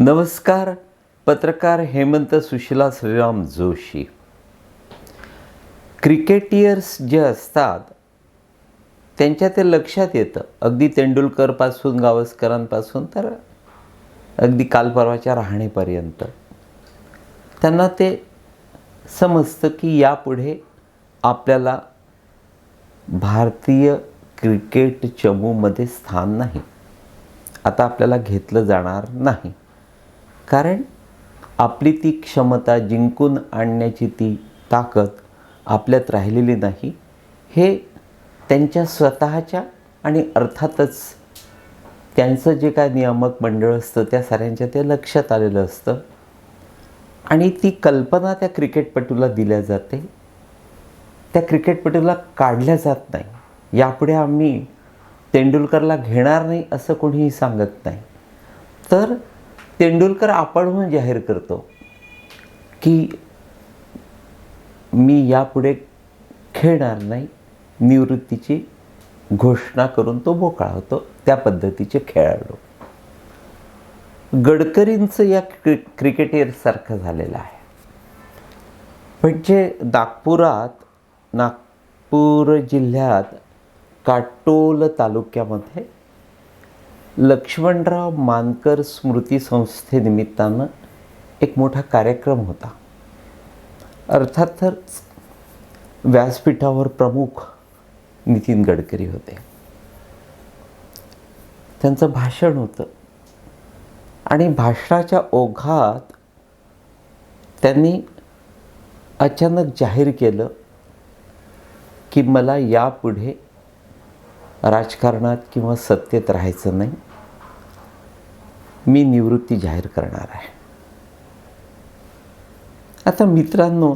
नमस्कार. पत्रकार हेमंत सुशीला श्रीराम जोशी. क्रिकेटियर्स जे असतात त्यांच्या ते लक्षात येतं, अगदी तेंडुलकरपासून गावस्करांपासून तर अगदी कालपरवाच्या रहाणेपर्यंत त्यांना ते समजतं की यापुढे आपल्याला भारतीय क्रिकेट चमूमध्ये स्थान नाही, आता आपल्याला घेतलं जाणार नाही, कारण आपली ती क्षमता जिंकून आणण्याची ती ताकद आपल्यात राहिलेली नाही. हे त्यांच्या स्वतःच्या आणि अर्थातच त्यांचं जे काय नियामक मंडळ असतं त्या साऱ्यांच्या ते लक्षात आलेलं असतं आणि ती कल्पना त्या क्रिकेटपटूला दिल्या जाते. त्या क्रिकेटपटूला काढल्या जात नाही. यापुढे आम्ही तेंडुलकरला घेणार नाही असं कोणीही सांगत नाही. तर तेंडुलकर आपण जाहीर करतो की मी यापुढे खेळणार नाही, निवृत्तीची घोषणा करून तो मोकळा होतो. त्या पद्धतीचे खेळाडू. गडकरींचं या क्रिकेटियरसारखं झालेलं आहे. म्हणजे नागपूर जिल्ह्यात काटोल तालुक्यामध्ये लक्ष्मणराव मानकर स्मृती संस्थेनिमित्तानं एक मोठा कार्यक्रम होता. अर्थातच व्यासपीठावर प्रमुख नितीन गडकरी होते. त्यांचं भाषण होतं आणि भाषणाच्या ओघात त्यांनी अचानक जाहीर केलं की मला यापुढे राजकारणात किंवा सत्तेत राहायचं नाही, मी निवृत्ती जाहीर करणार आहे. आता मित्रांनो,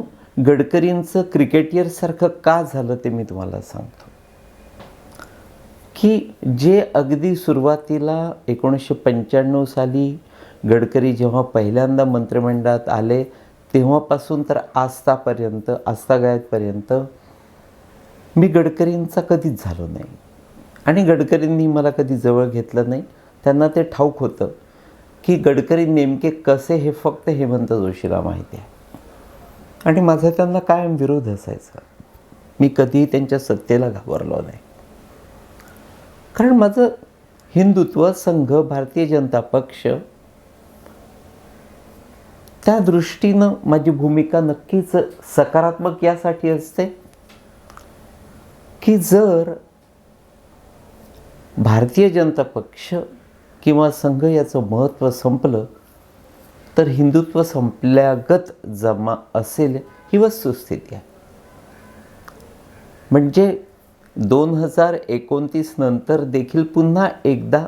गडकरींचं क्रिकेटियरसारखं का झालं ते मी तुम्हाला सांगतो की जे अगदी सुरुवातीला 1995 साली गडकरी जेव्हा पहिल्यांदा मंत्रिमंडळात आले तेव्हापासून तर आजतागायतपर्यंत मी गडकरींचा कधीच झालो नाही आणि गडकरींनी मला कधी जवळ घेतलं नाही. त्यांना ते ठाऊक होतं की गडकरी नेमके कसे हे फक्त हेमंत जोशीला माहिती आहे आणि माझा त्यांना कायम विरोध असायचा. मी कधीही त्यांच्या सत्तेला घाबरलो नाही, कारण माझं हिंदुत्व, संघ, भारतीय जनता पक्ष त्या दृष्टीनं माझी भूमिका नक्कीच सकारात्मक यासाठी असते की जर भारतीय जनता पक्ष किंवा संघ याचं महत्त्व संपलं तर हिंदुत्व संपल्यागत जमा असेल ही वस्तुस्थिती आहे. म्हणजे 2029 नंतर देखील पुन्हा एकदा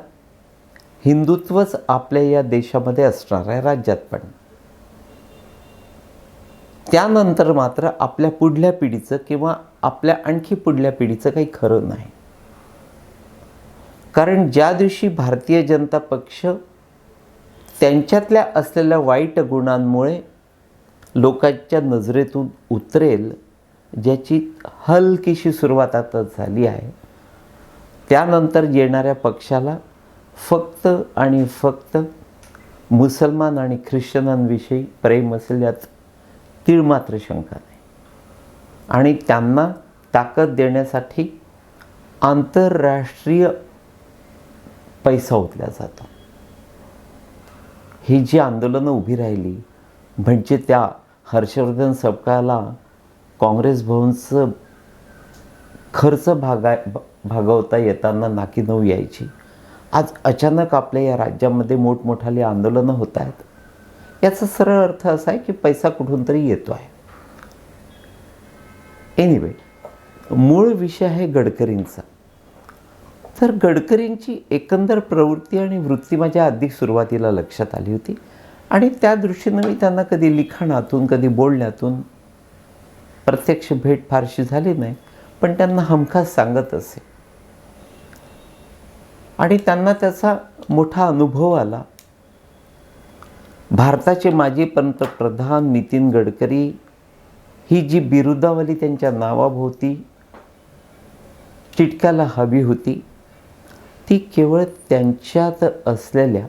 हिंदुत्वच आपल्या या देशामध्ये असणार आहे, राज्यात पण. त्यानंतर मात्र आपल्या पुढल्या पिढीचं किंवा आपल्या आणखी पुढल्या पिढीचं काही खरं नाही. कारण ज्या दिवशी भारतीय जनता पक्ष त्यांच्यातल्या असलेल्या वाईट गुणांमुळे लोकांच्या नजरेतून उतरेल, ज्याची हलकीशी सुरुवात आता झाली आहे, त्यानंतर येणाऱ्या पक्षाला फक्त आणि फक्त मुसलमान आणि ख्रिश्चनांविषयी प्रेम असेल यात तीळ मात्र शंका नाही. आणि त्यांना ताकद देण्यासाठी आंतरराष्ट्रीय पैसा ओतला जातो. ही जी आंदोलनं उभी राहिली म्हणजे त्या हर्षवर्धन सपकाळला काँग्रेस भवनचं खर्च भागवता येताना नाकी नऊ यायची. आज अचानक आपल्या या राज्यामध्ये मोठमोठाली आंदोलनं होत आहेत. याचा सरळ अर्थ असा आहे की पैसा कुठून तरी येतो आहे. एनिवे, मूळ विषय आहे गडकरींचा. तर गडकरींची एकंदर प्रवृत्ती आणि वृत्ती माझ्या अगदी सुरुवातीला लक्षात आली होती आणि त्या दृष्टीनं मी त्यांना कधी लिखाणातून, कधी बोलण्यातून, प्रत्यक्ष भेट फारशी झाली नाही, पण त्यांना हमखास सांगत असे आणि त्यांना त्याचा मोठा अनुभव आला. भारताचे माजी पंतप्रधान नितीन गडकरी ही जी बिरुदावली त्यांच्या नावाभोवती चिटकायला हवी होती ती केवळ त्यांच्यात असलेल्या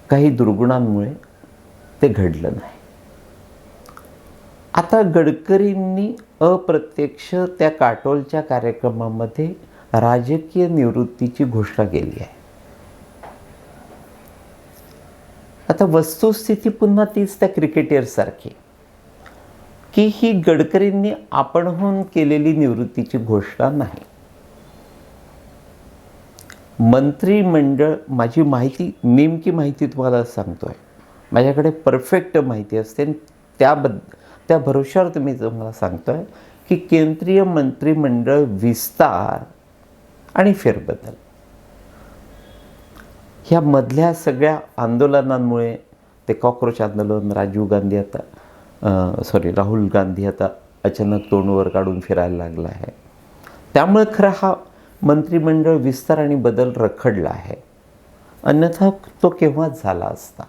काही दुर्गुणांमुळे ते घडलं नाही. आता गडकरींनी अप्रत्यक्ष त्या काटोलच्या कार्यक्रमामध्ये राजकीय निवृत्तीची घोषणा केली आहे. आता वस्तुस्थिती पुन्हा तीच त्या क्रिकेटरसारखी की ही गडकरींनी आपणहून केलेली निवृत्तीची घोषणा नाही. मंत्रिमंडळ, माझी माहिती, नेमकी माहिती तुम्हाला सांगतोय, माझ्याकडे परफेक्ट माहिती असते, त्या भरोश्यावर तुम्हाला सांगतोय की केंद्रीय मंत्रिमंडळ विस्तार आणि फेरबदल ह्या मधल्या सगळ्या आंदोलनांमुळे, ते कॉक्रोच आंदोलन, राहुल गांधी आता अचानक तोंडवर काढून फिरायला लागला आहे, त्यामुळे खरा हा मंत्रिमंडळ विस्तार आणि बदल रखडला आहे. अन्यथा तो केव्हाच झाला असता.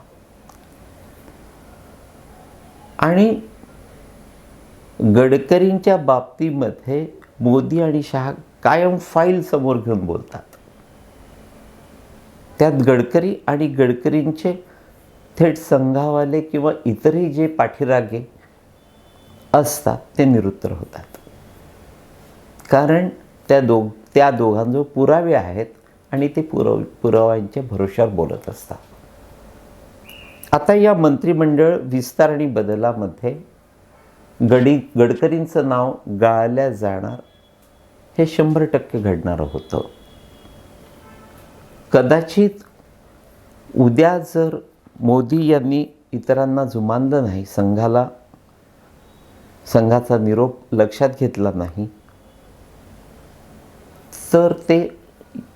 आणि गडकरींच्या बाबतीमध्ये मोदी आणि शहा कायम फाईल समोर घेऊन बोलतात. त्यात गडकरी आणि गडकरींचे थेट संघावाले किंवा इतरही जे पाठीरागे असतात ते निरुत्तर होतात. कारण त्या दोघांजवळ पुरावे आहेत आणि ते पुराव्यांच्या भरोश्यावर बोलत असतात. आता या मंत्रिमंडळ विस्तार आणि बदलामध्ये गडकरींचं नाव गाळल्या जाणार हे 100% घडणारं होतं. कदाचित उद्या जर मोदी यांनी इतरांना जुमानलं नाही, संघाचा निरोप लक्षात घेतला नाही, तर ते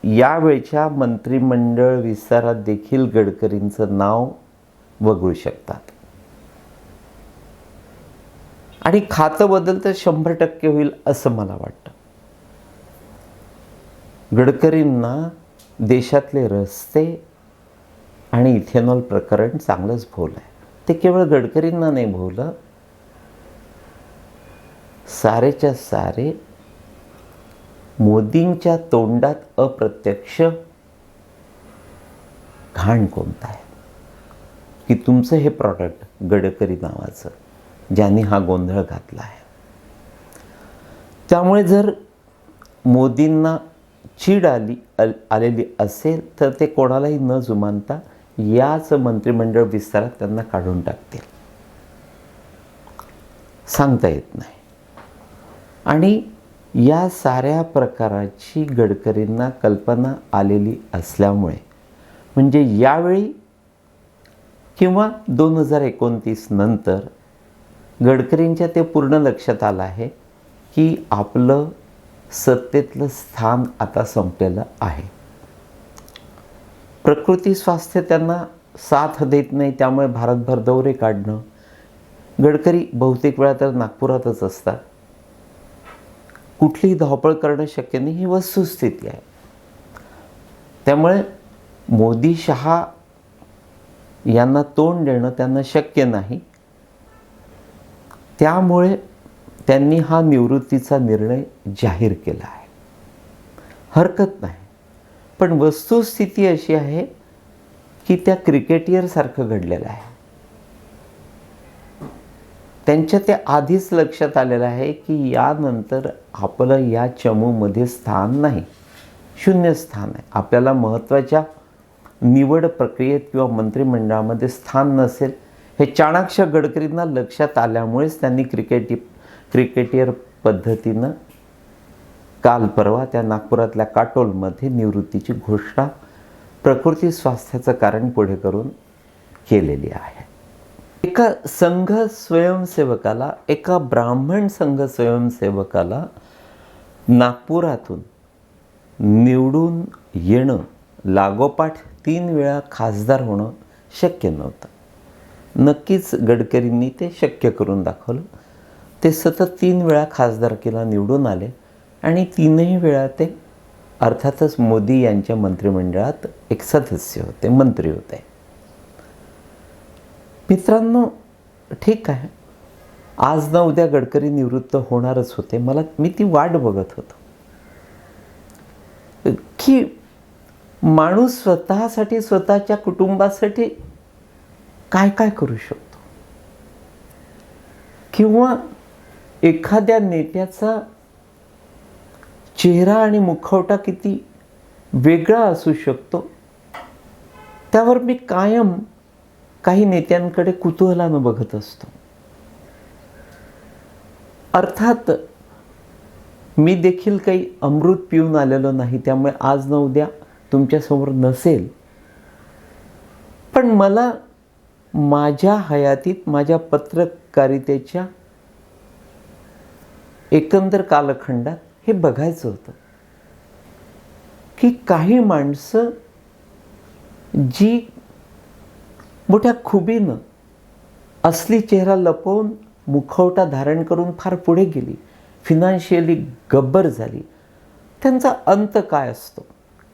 यावेळच्या मंत्रिमंडळ विस्तारात देखील गडकरींचं नाव वगळू शकतात. आणि खातं बदल तर 100% होईल असं मला वाटतं. गडकरींना देशातले रस्ते आणि इथेनॉल प्रकरण चांगलंच भोवलं आहे. ते केवळ गडकरींना नाही भोवलं, सारेच्या सारे मोदींच्या तोंडात अप्रत्यक्ष घाण कोणतं आहे की तुमचं हे प्रॉडक्ट गडकरी नावाचं, ज्यांनी हा गोंधळ घातला आहे. त्यामुळे जर मोदींना चीड आलेली असेल तर ते कोणालाही न जुमानता याच मंत्रिमंडळ विस्तारात त्यांना काढून टाकतील, सांगता येत नाही. आणि या साऱ्या प्रकाराची गडकरींना कल्पना आलेली असल्यामुळे, म्हणजे यावेळी किंवा 2029 नंतर गडकरींच्या ते पूर्ण लक्षात आलं आहे की आपलं सत्तेतलं स्थान आता संपलेलं आहे. प्रकृती स्वास्थ्य त्यांना साथ देत नाही, त्यामुळे भारतभर दौरे काढणं, गडकरी बहुतेक वेळा तर नागपुरातच असतात, कुठलीही धावपळ करणं शक्य नाही, ही वस्तुस्थिती आहे. त्यामुळे मोदी शहा यांना तोंड देणं त्यांना शक्य नाही. त्यामुळे त्यांनी हा निवृत्तीचा निर्णय जाहीर केला आहे. हरकत नाही, पण वस्तुस्थिती अशी आहे की त्या क्रिकेटियरसारखं घडलेलं आहे. त्यांच्या ते आधीच लक्षात आलेलं आहे की यानंतर आपलं या चमूमध्ये स्थान नाही, शून्य स्थान आहे. आपल्याला महत्त्वाच्या निवड प्रक्रियेत किंवा मंत्रिमंडळामध्ये स्थान नसेल, हे चाणाक्ष गडकरींना लक्षात आल्यामुळेच त्यांनी क्रिकेटियर पद्धतीनं काल परवा त्या नागपुरातल्या काटोलमध्ये निवृत्तीची घोषणा प्रकृती स्वास्थ्याचं कारण पुढे करून केलेली आहे. एका संघ स्वयंसेवकाला, एका ब्राह्मण संघ स्वयंसेवकाला नागपुरातून निवडून येणं, लागोपाठ 3 वेळा खासदार होणं शक्य नव्हतं. नक्कीच गडकरींनी ते शक्य करून दाखवलं. ते सतत 3 वेळा खासदारकीला निवडून आले आणि 3ही वेळा ते अर्थातच मोदी यांच्या मंत्रिमंडळात एक सदस्य होते, मंत्री होते. मित्रांनो, ठीक आहे, आज ना उद्या गडकरी निवृत्त होणारच होते. मी ती वाट बघत होतो की माणूस स्वतःसाठी, स्वतःच्या कुटुंबासाठी काय काय करू शकतो, किंवा एखाद्या नेत्याचा चेहरा आणि मुखवटा किती वेगळा असू शकतो, त्यावर मी कायम काही नेत्यांकडे कुतूहलानं बघत असतो. अर्थात मी देखील काही अमृत पिऊन आलेलो नाही, त्यामुळे आज न उद्या तुमच्यासमोर नसेल. पण मला माझ्या हयातीत, माझ्या पत्रकारितेच्या एकंदर कालखंडात हे बघायचं होतं की काही माणसं जी मोठ्या खुबीनं असली चेहरा लपवून मुखवटा धारण करून फार पुढे गेली, फिनान्शियली गब्बर झाली, त्यांचा अंत काय असतो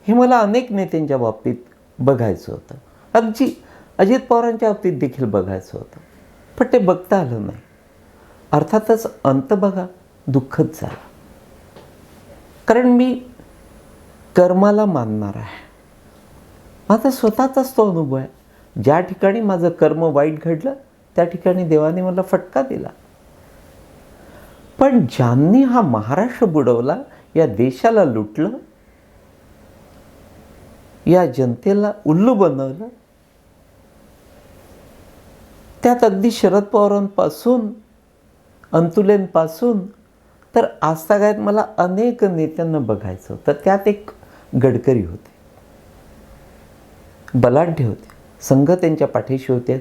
हे मला अनेक नेत्यांच्या बाबतीत बघायचं होतं. अगदी अजित पवारांच्या बाबतीत देखील बघायचं होतं, पण ते बघता आलं नाही. अर्थातच अंत बघा दुःखद झाला, कारण मी कर्माला मानणार आहे. माझा स्वतःचाच तो अनुभव आहे. ज्या ठिकाणी माझं कर्म वाईट घडलं त्या ठिकाणी देवाने मला फटका दिला. पण ज्यांनी हा महाराष्ट्र बुडवला, या देशाला लुटलं, या जनतेला उल्लू बनवलं, त्यात अगदी शरद पवारांपासून अंतुलेंपासून तर आजतागायत मला अनेक नेत्यांना बघायचं होतं. त्यात एक गडकरी होते, बलाढ्य होते, संघ त्यांच्या पाठीशी होते,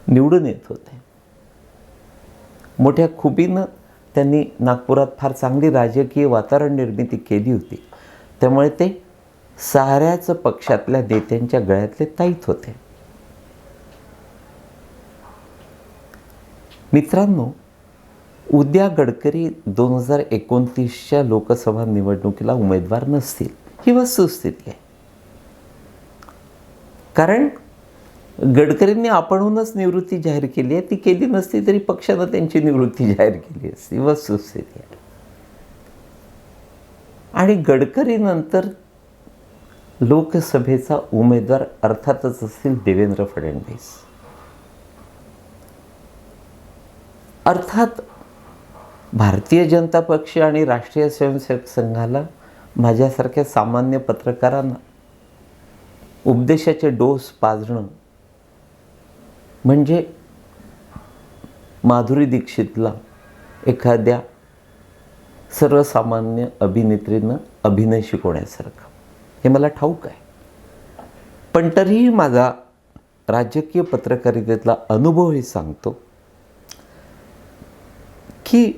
निवडून येत होते. मोठ्या खुबीनं त्यांनी नागपुरात फार चांगली राजकीय वातावरण निर्मिती केली होती. त्यामुळे ते साऱ्याच पक्षातल्या नेत्यांच्या गळ्यातले ताईत होते. मित्रांनो, उद्या गडकरी 2029च्या लोकसभा निवडणुकीला उमेदवार नसतील, ही वस्तुस्थिती आहे. कारण गडकरींनी आपणहूनच निवृत्ती जाहीर केली आहे. ती केली नसती तरी पक्षानं त्यांची निवृत्ती जाहीर केली असती, वस्तुस्थिती आहे. आणि गडकरीनंतर लोकसभेचा उमेदवार अर्थातच असतील देवेंद्र फडणवीस. अर्थात भारतीय जनता पक्ष आणि राष्ट्रीय स्वयंसेवक संघाला माझ्यासारख्या सामान्य पत्रकारांना उपदेशाचे डोस पाजणं म्हणजे माधुरी दीक्षितला एखाद्या सर्वसामान्य अभिनेत्रीनं अभिनय शिकवण्यासारखं, हे मला ठाऊक आहे. पण तरीही माझा राजकीय पत्रकारितेतला अनुभवही सांगतो की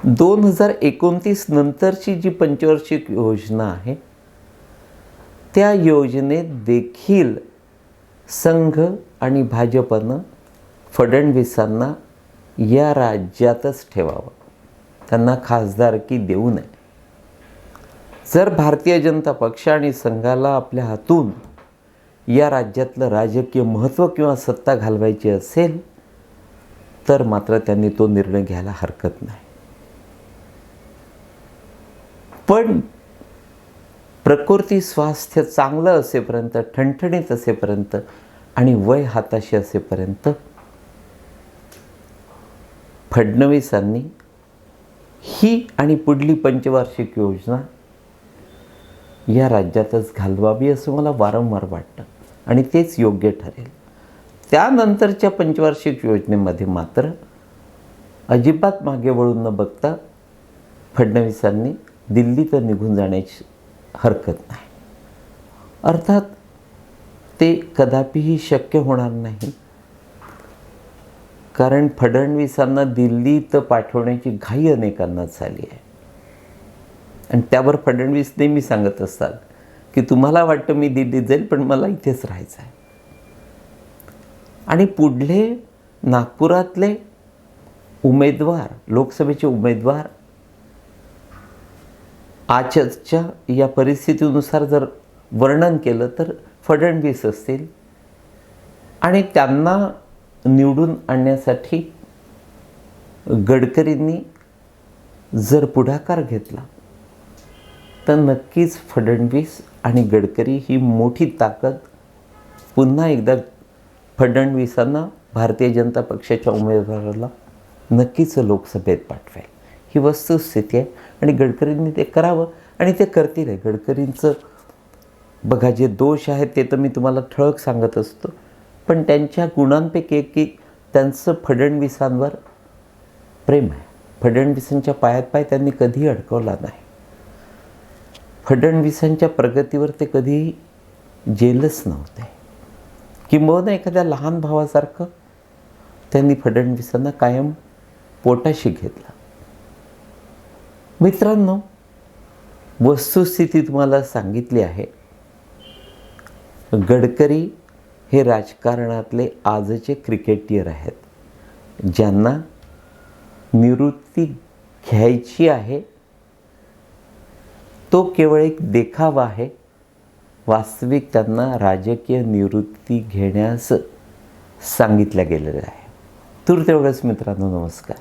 2029 नंतरची जी पंचवार्षिक योजना आहे, त्या योजनेत देखील संघ आणि भाजपनं फडणवीसांना या राज्यातच ठेवावं, त्यांना खासदारकी देऊ नये. जर भारतीय जनता पक्ष आणि संघाला आपल्या हातून या राज्यातलं राजकीय महत्त्व किंवा सत्ता घालवायची असेल तर मात्र त्यांनी तो निर्णय घ्यायला हरकत नाही. पण प्रकृती स्वास्थ्य चांगलं असेपर्यंत, ठणठणीत असेपर्यंत आणि वय हाताशी असेपर्यंत फडणवीसांनी ही आणि पुढली पंचवार्षिक योजना या राज्यातच घालवावी असं मला वारंवार वाटतं आणि तेच योग्य ठरेल. त्यानंतरच्या पंचवार्षिक योजनेमध्ये मात्र अजिबात मागे वळून न बघता फडणवीसांनी दिल्लीत निघून जाण्याची हरकत नाही. अर्थात ते कदापिही शक्य होणार नाही, कारण फडणवीसांना दिल्लीत पाठवण्याची घाई अनेकांना झाली आहे. आणि त्यावर फडणवीस नेहमी सांगत असतात की तुम्हाला वाटतं मी दिल्लीत जाईल, पण मला इथेच राहायचं आहे. आणि पुढले नागपुरातले उमेदवार, लोकसभेचे उमेदवार आजच्या या परिस्थितीनुसार जर वर्णन केलं तर फडणवीस असतील. आणि त्यांना निवडून आणण्यासाठी गडकरींनी जर पुढाकार घेतला तर नक्कीच फडणवीस आणि गडकरी ही मोठी ताकद पुन्हा एकदा फडणवीसांना भारतीय जनता पक्षाच्या उमेदवाराला नक्कीच लोकसभेत पाठवेल, ही वस्तुस्थिती आहे. आणि गडकरींनी ते करावं आणि ते करतील. गडकरींचं बघा जे दोष आहेत ते तर मी तुम्हाला ठळक सांगत असतो, पण त्यांच्या गुणांपैकी एक की त्यांचं फडणवीसांवर प्रेम आहे. फडणवीसांच्या पायात पाय त्यांनी कधीही अडकवला नाही. फडणवीसांच्या प्रगतीवर ते कधीही जेलच नव्हते. किंबहुना एखाद्या लहान भावासारखं त्यांनी फडणवीसांना कायम पोटाशी घेतलं. मित्रांनो, वस्तुस्थिती तुम्हाला सांगितली आहे. गडकरी हे राजकारणातले आजचे क्रिकेटियर आहेत, ज्यांना निवृत्ती घ्यायची आहे. तो केवळ एक देखावा आहे. वास्तविक त्यांना राजकीय निवृत्ती घेण्यास सांगितलं गेलेलं आहे. तूर्त एवढंच मित्रांनो. नमस्कार.